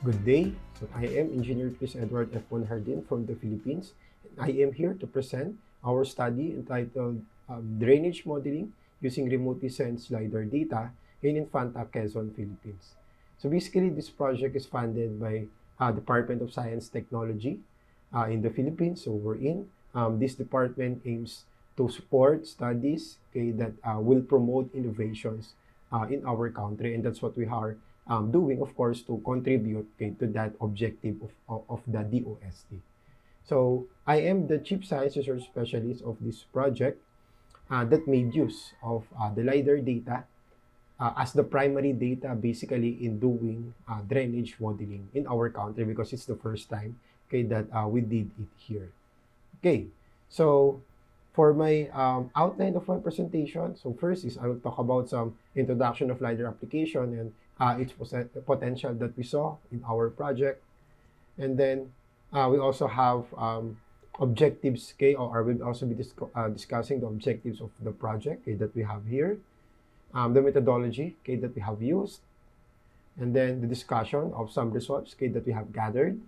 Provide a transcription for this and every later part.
Good day. So I am Engineer Chris Edward F. Bonhardin from the Philippines. I am here to present our study entitled Drainage Modeling Using Remotely Sensed LiDAR Data in Infanta, Quezon, Philippines. So basically, this project is funded by Department of Science Technology in the Philippines. So we're in. This department aims to support studies that will promote innovations in our country, and that's what we are doing, of course, to contribute to that objective of the DOST. So I am the Chief Science Research Specialist of this project that made use of the LiDAR data as the primary data basically in doing drainage modeling in our country, because it's the first time that we did it here. Okay, so for my outline of my presentation, so first is I will talk about some introduction of LiDAR application and its potential that we saw in our project. And then we also have objectives, or we'll also be discussing the objectives of the project that we have here, the methodology that we have used, and then the discussion of some results that we have gathered.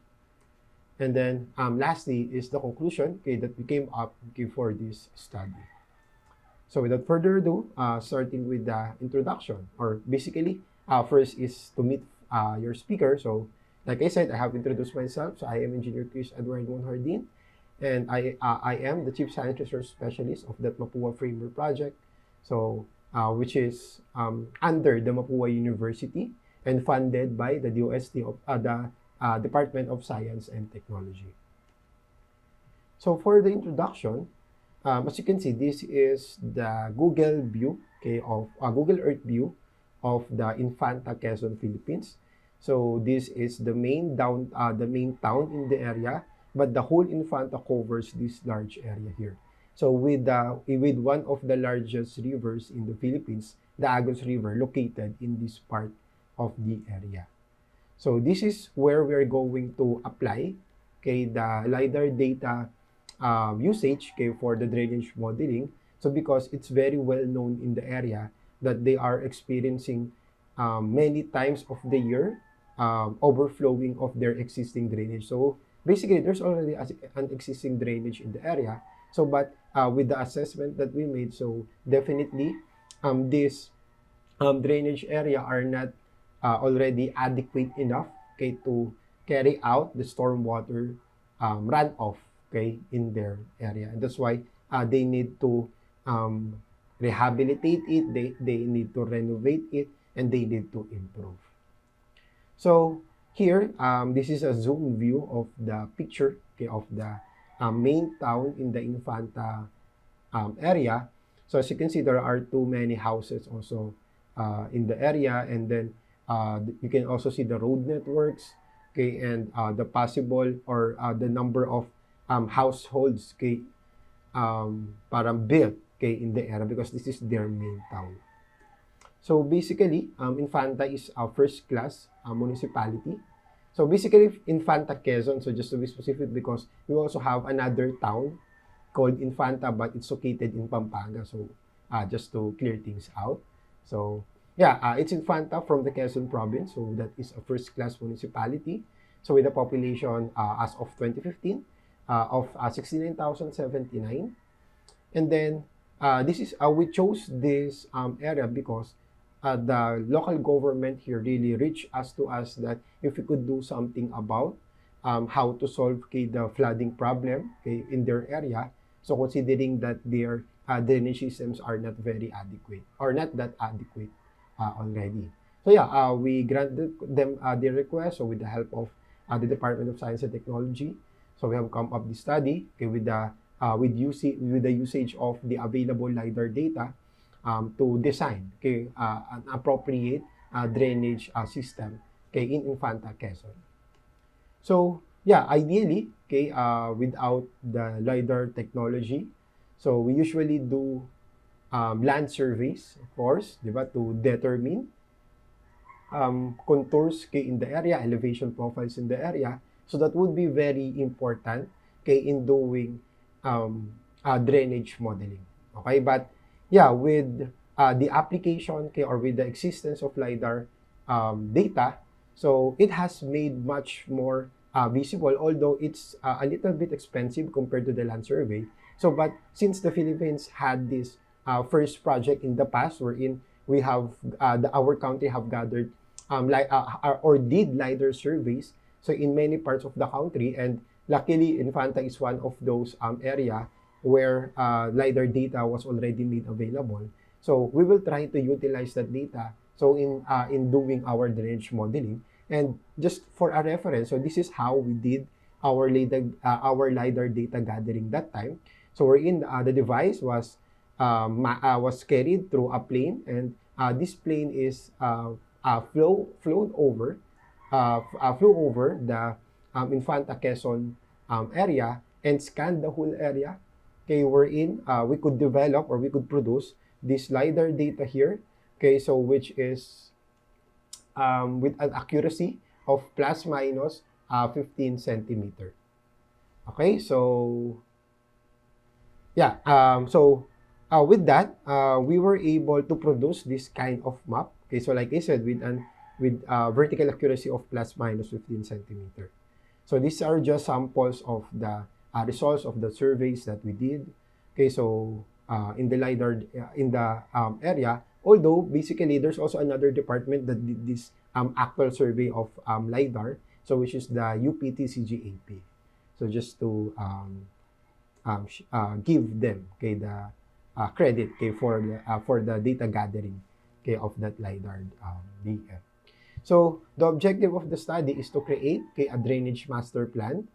And then lastly is the conclusion that we came up for this study. So without further ado, starting with the introduction, or basically first is to meet your speaker. So like I said, I have introduced myself. So I am Engineer Chris Edward Bonhardin, and I am the Chief Science Research Specialist of that Mapúa Framework project, so which is under the Mapúa University and funded by the DOST of the Department of Science and Technology. So for the introduction, as you can see, this is the Google view, of Google Earth view of the Infanta, Quezon, Philippines. So this is the main town in the area, but the whole Infanta covers this large area here. So with one of the largest rivers in the Philippines, the Agos River, located in this part of the area. So this is where we are going to apply the LiDAR data usage for the drainage modeling. So because it's very well known in the area that they are experiencing many times of the year overflowing of their existing drainage. So basically, there's already an existing drainage in the area. So but with the assessment that we made, so definitely this drainage area are not already adequate enough to carry out the stormwater runoff in their area, and that's why they need to rehabilitate it, they need to renovate it, and they need to improve. So here, this is a zoom view of the picture of the main town in the Infanta area. So as you can see, there are too many houses also in the area, and then you can also see the road networks, and the possible or the number of households parang built in the area, because this is their main town. So basically, Infanta is a first-class municipality. So basically, Infanta, Quezon, so just to be specific, because we also have another town called Infanta, but it's located in Pampanga. So just to clear things out. So yeah, it's Infanta from the Quezon province, so that is a first-class municipality. So with a population as of 2015 of 69,079. And then this is we chose this area because the local government here really reached us that if we could do something about how to solve the flooding problem in their area. So considering that their drainage systems are not very adequate, or not that adequate already. So yeah, we granted them their request. So with the help of the Department of Science and Technology, so we have come up this study with the usage of the available LiDAR data to design an appropriate drainage system in Infanta, Quezon. So yeah, ideally without the LiDAR technology, so we usually do land surveys, of course, to determine contours in the area, elevation profiles in the area. So that would be very important in doing drainage modeling. Okay, but yeah, with the application or with the existence of LiDAR data, So it has made much more visible, although it's a little bit expensive compared to the land survey. So, but since the Philippines had this first project in the past, wherein we have our country have gathered or did LiDAR surveys, so in many parts of the country, and luckily Infanta is one of those area where LiDAR data was already made available. So we will try to utilize that data. So in doing our drainage modeling, and just for a reference, so this is how we did our LiDAR data gathering that time. So wherein the device was carried through a plane, and this plane is flew over the Infanta Quezon area and scanned the whole area. Okay, wherein we could develop or we could produce this LiDAR data here. Okay, so which is with an accuracy of plus minus 15 centimeter. Okay, so yeah, with that, we were able to produce this kind of map. Okay, so like I said, with vertical accuracy of plus minus 15 centimeter. So these are just samples of the results of the surveys that we did. Okay, so in the LiDAR in the area, although basically there's also another department that did this actual survey of LiDAR, so which is the UPT-CGAP. So just to give them the credit for the data gathering of that LiDAR DEM. So the objective of the study is to create a drainage master plan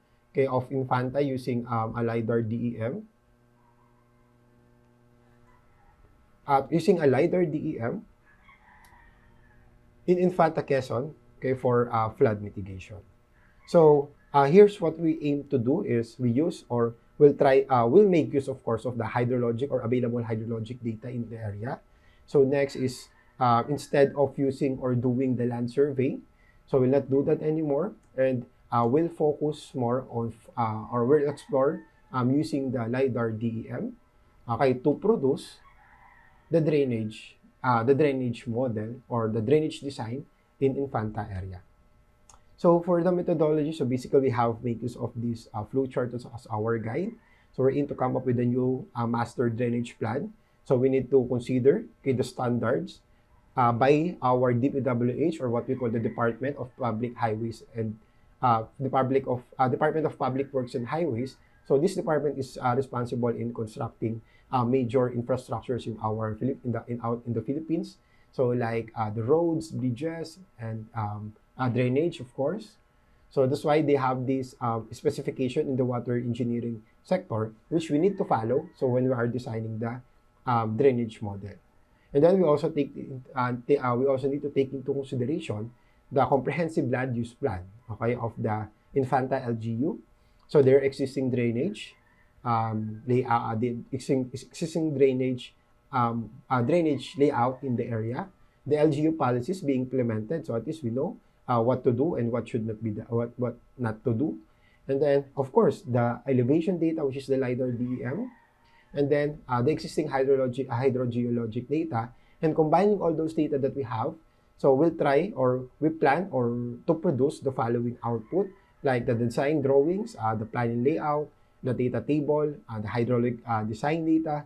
of Infanta using a LiDAR DEM. Using a LiDAR DEM in Infanta, Quezon, for flood mitigation. So here's what we aim to do is we use or we'll make use, of course, of the hydrologic or available hydrologic data in the area. So next is instead of using or doing the land survey, so we'll not do that anymore, and we'll focus more on or we'll explore using the LiDAR DEM to produce the drainage model or the drainage design in Infanta area. So for the methodology, so basically we have made use of this flow chart as our guide. So we're in to come up with a new master drainage plan. So we need to consider the standards by our DPWH, or what we call the Department of Public Highways and Department of Public Works and Highways. So this department is responsible in constructing major infrastructures in the Philippines. So like the roads, bridges, and drainage, of course. So that's why they have this specification in the water engineering sector, which we need to follow. So when we are designing the drainage model, and then we also we also need to take into consideration the comprehensive land use plan, of the Infanta LGU. So their existing drainage, the existing drainage layout in the area, the LGU policies being implemented. So at least we know what to do and what should not be what not to do. And then, of course, the elevation data, which is the LiDAR DEM, and then the existing hydrogeologic data, and combining all those data that we have. So we plan to produce the following output, like the design drawings, the planning layout, the data table, the hydraulic design data,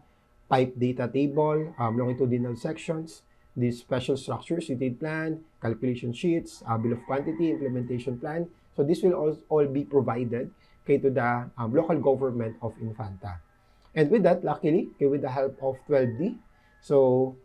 pipe data table, longitudinal sections, the special structures, detailed plan, calculation sheets, bill of quantity, implementation plan. So this will all be provided to the local government of Infanta. And with that, luckily, with the help of 12D, so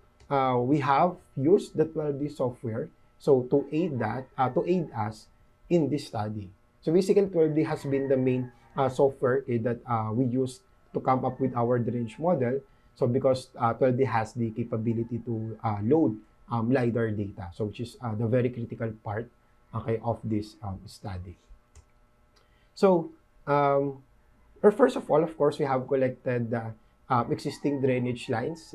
we have used the 12D software to aid us in this study. So basically, 12D has been the main software that we use to come up with our drainage model. So because 12D has the capability to load LiDAR data, so which is the very critical part of this study. So first of all, of course, we have collected the existing drainage lines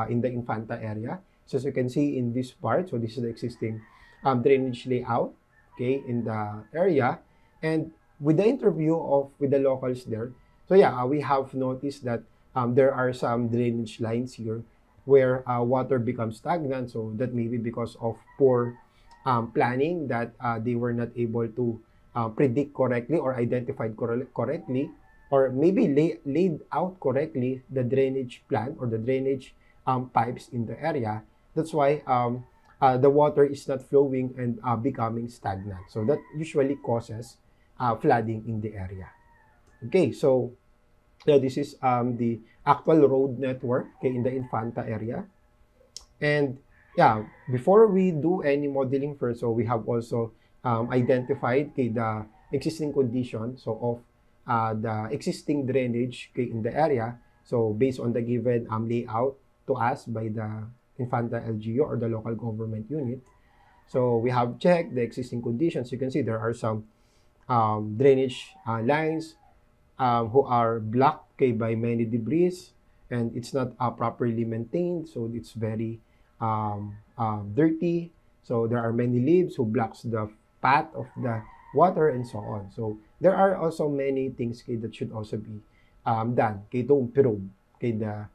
in the Infanta area. So as you can see in this part, so this is the existing drainage layout, in the area. And with the interview with the locals there, so yeah, we have noticed that there are some drainage lines here where water becomes stagnant. So that may be because of poor planning that they were not able to predict correctly or identified correctly, or maybe laid out correctly the drainage plan or the drainage pipes in the area. That's why the water is not flowing and becoming stagnant. So that usually causes flooding in the area. Okay, so this is the actual road network, okay, in the Infanta area. And yeah, before we do any modeling first, so we have also identified, okay, the existing condition so of the existing drainage, okay, in the area. So based on the given layout to us by the Infanta LGU or the local government unit. So we have checked the existing conditions. You can see there are some drainage lines who are blocked, okay, by many debris, and it's not properly maintained, so it's very dirty. So there are many leaves who blocks the path of the water and so on. So there are also many things, okay, that should also be done, okay, to improve, okay, the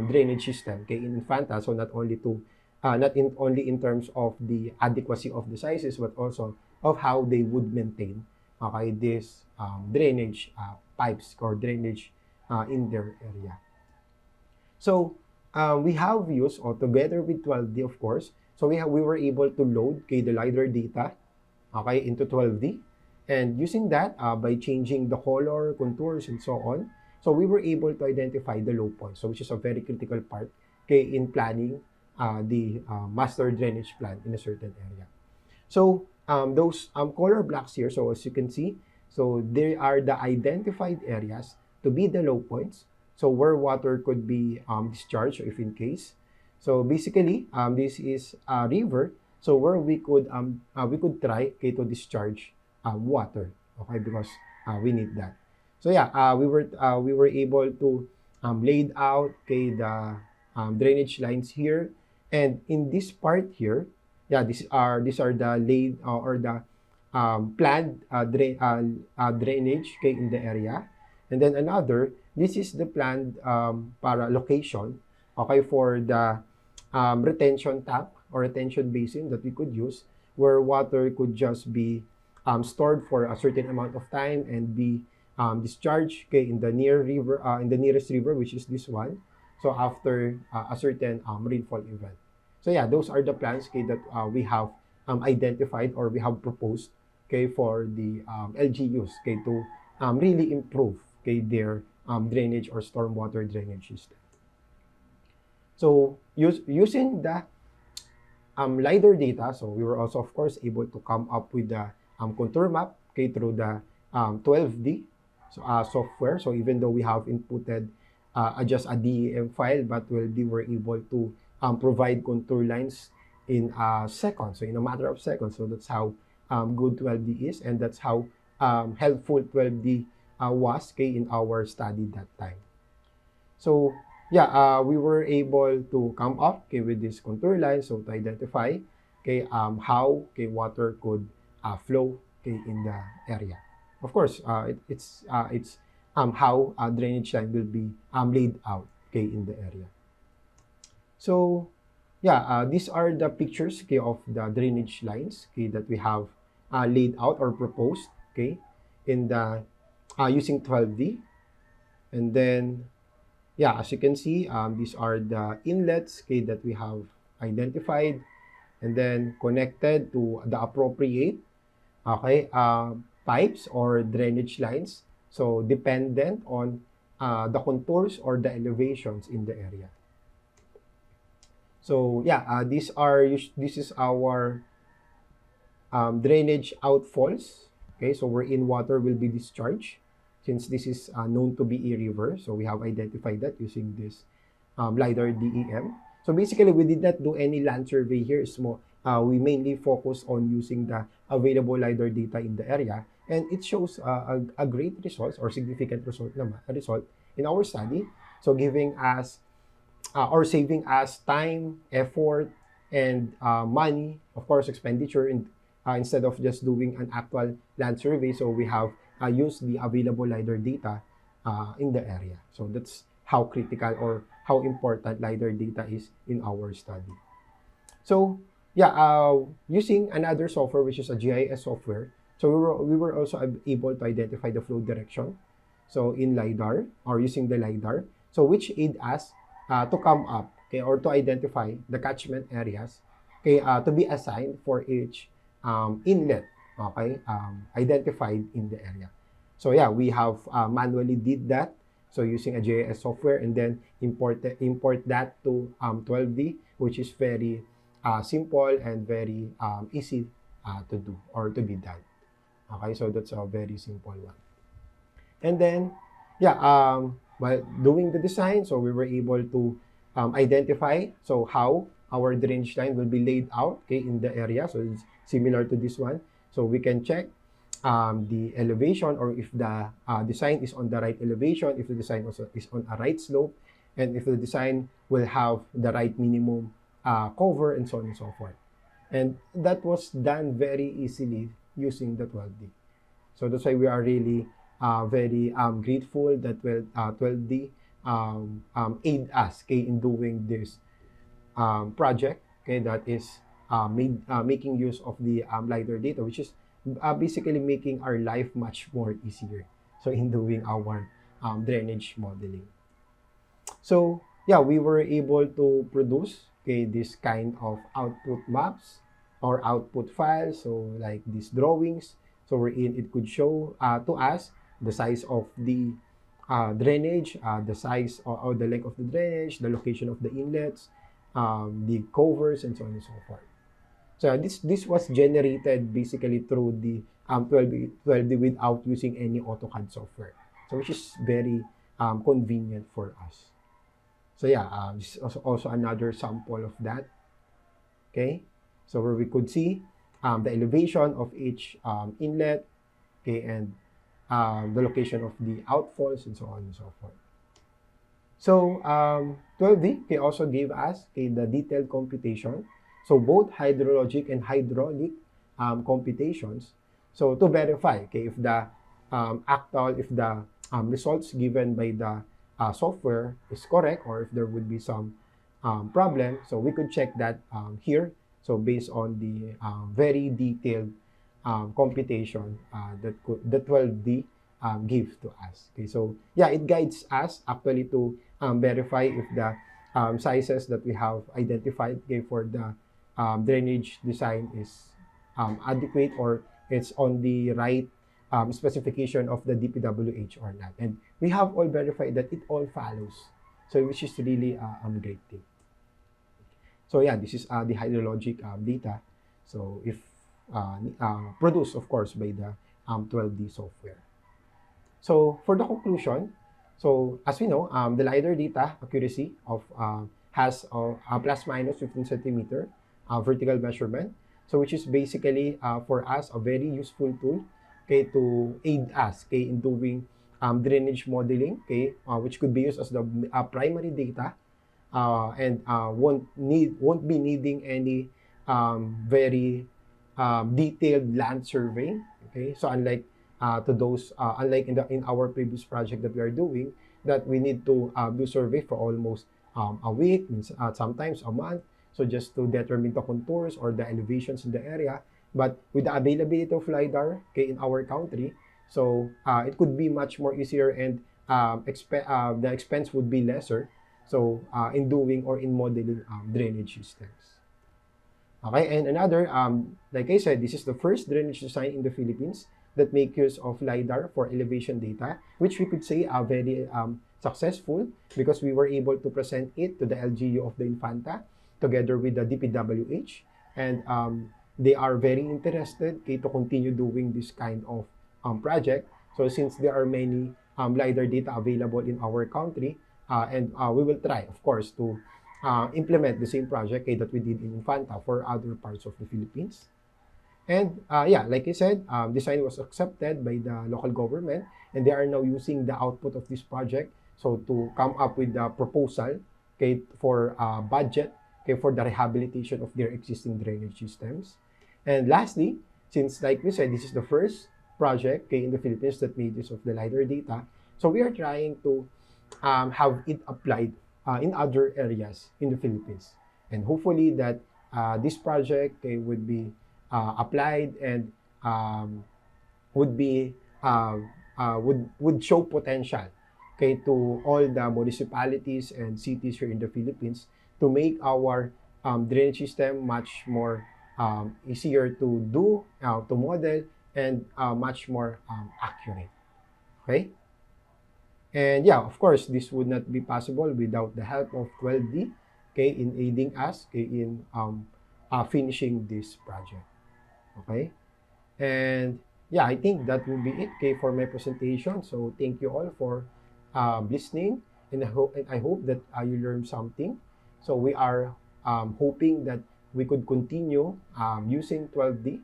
drainage system, okay, in Infanta. So not only to only in terms of the adequacy of the sizes, but also of how they would maintain, okay, this drainage pipes or drainage in their area. So we have used, or together with 12D, of course, so we were able to load, okay, the LiDAR data, okay, into 12D, and using that by changing the color, contours, and so on, so we were able to identify the low points, so which is a very critical part, okay, in planning the master drainage plan in a certain area. So those color blocks here, so as you can see, so they are the identified areas to be the low points, so where water could be discharged if in case. So basically, this is a river, so where we could try, okay, to discharge water, okay, because we need that. So yeah, we were able to laid out, okay, the drainage lines here, and in this part here, yeah, these are the laid or the planned drainage, okay, in the area. And then another, this is the planned para location, okay, for the retention tank or retention basin that we could use, where water could just be stored for a certain amount of time and be discharged, okay, in the nearest river, which is this one. So after a certain rainfall event. So yeah, those are the plans, okay, that we have identified or we have proposed, okay, for the LGUs, okay, to really improve, okay, their drainage or stormwater drainage system. So using the LiDAR data, so we were also, of course, able to come up with the contour map, okay, through the 12D software. So even though we have inputted just a DEM file, but we were able to provide contour lines in seconds, so in a matter of seconds. So that's how good 12D is, and that's how helpful 12D was, okay, in our study that time. So yeah, we were able to come up, okay, with this contour line, so to identify, okay, how, okay, water could flow, okay, in the area. Of course, it's how a drainage line will be laid out, okay, in the area. So yeah, these are the pictures, okay, of the drainage lines, okay, that we have laid out or proposed, okay, in the using 12D. And then yeah, as you can see, these are the inlets, okay, that we have identified and then connected to the appropriate, okay, pipes or drainage lines. So dependent on the contours or the elevations in the area. So yeah, this is our drainage outfalls. Okay, so wherein water will be discharged. Since this is known to be a river, so we have identified that using this LiDAR DEM. So basically, we did not do any land survey here. We mainly focus on using the available LiDAR data in the area, and it shows a great result or significant result in our study. So giving us or saving us time, effort, and money, of course, expenditure instead of just doing an actual land survey. So we have used the available LiDAR data in the area. So that's how critical or how important LiDAR data is in our study. So yeah, using another software, which is a GIS software. So we were also able to identify the flow direction. So in LiDAR, or using the LiDAR, so which aid us to come up, okay, or to identify the catchment areas, okay, to be assigned for each inlet, okay, identified in the area. So yeah, we have manually did that. So using a GIS software, and then import that to 12D, which is very simple and very easy to do or to be done. Okay, so that's a very simple one. And then, yeah, while doing the design, so we were able to identify so how our drainage line will be laid out, okay, in the area. So it's similar to this one. So we can check the elevation, or if the design is on the right elevation, if the design also is on a right slope, and if the design will have the right minimum cover, and so on and so forth. And that was done very easily using the 12D. So that's why we are really very grateful that 12D aid us, okay, in doing this project, okay, that is making use of the LiDAR data, which is basically making our life much more easier. So in doing our drainage modeling. So yeah, we were able to produce, okay, this kind of output maps or output files. So like these drawings. So wherein it could show to us the size of the drainage, the size or the length of the drainage, the location of the inlets, the covers, and so on and so forth. So this was generated basically through the 12D without using any AutoCAD software. So which is very convenient for us. So yeah, this is also another sample of that. Okay, so where we could see the elevation of each inlet, okay, and the location of the outfalls, and so on and so forth. So 12D okay, also gave us, okay, the detailed computation. So both hydrologic and hydraulic computations. So to verify, okay, if the if the results given by the software is correct, or if there would be some problem. So we could check that here. So based on the very detailed computation that the 12D gives to us. Okay, so yeah, it guides us actually to verify if the sizes that we have identified, okay, for the drainage design is adequate, or it's on the right specification of the DPWH or not. And we have all verified that it all follows. So which is really a great thing. So yeah, this is the hydrologic data. So if produced, of course, by the 12D software. So for the conclusion, so as we know, the LiDAR data accuracy of has a plus minus 15 centimeter vertical measurement. So which is basically for us a very useful tool, okay, to aid us, okay, in doing drainage modeling, okay, which could be used as the primary data, and won't be needing any very detailed land survey. Okay, so unlike to those unlike in our previous project that we are doing, that we need to do survey for almost a week, sometimes a month, so just to determine the contours or the elevations in the area. But with the availability of LiDAR, okay, in our country, so it could be much more easier, and the expense would be lesser. So in doing or in modeling drainage systems. Okay, and another, like I said, this is the first drainage design in the Philippines that make use of LiDAR for elevation data, which we could say are very successful, because we were able to present it to the LGU of the Infanta together with the DPWH, and they are very interested, okay, to continue doing this kind of project. So since there are many LiDAR data available in our country, and we will try, of course, to implement the same project, okay, that we did in Infanta for other parts of the Philippines. And yeah, like I said, design was accepted by the local government, and they are now using the output of this project so to come up with the proposal, okay, for budget, okay, for the rehabilitation of their existing drainage systems. And lastly, since like we said, this is the first project, okay, in the Philippines that made use of the LiDAR data, so we are trying to have it applied in other areas in the Philippines. And hopefully that this project would be applied and would be would show potential to all the municipalities and cities here in the Philippines to make our drainage system much more easier to do, to model, and much more accurate. Okay? And yeah, of course, this would not be possible without the help of 12D, in aiding us, in finishing this project. Okay? And yeah, I think that will be it, for my presentation. So thank you all for listening, and I hope that you learned something. So we are hoping that we could continue using 12D,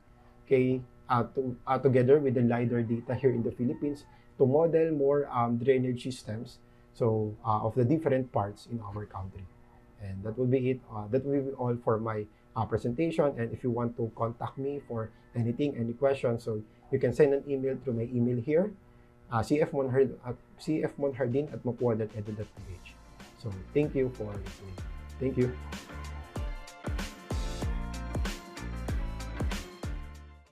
together with the LiDAR data here in the Philippines to model more drainage systems, so of the different parts in our country. And that will be it. That will be all for my presentation. And if you want to contact me for anything, any questions, so you can send an email through my email here, cfmonhardin@mapua.edu.ph. So thank you for listening. Thank you.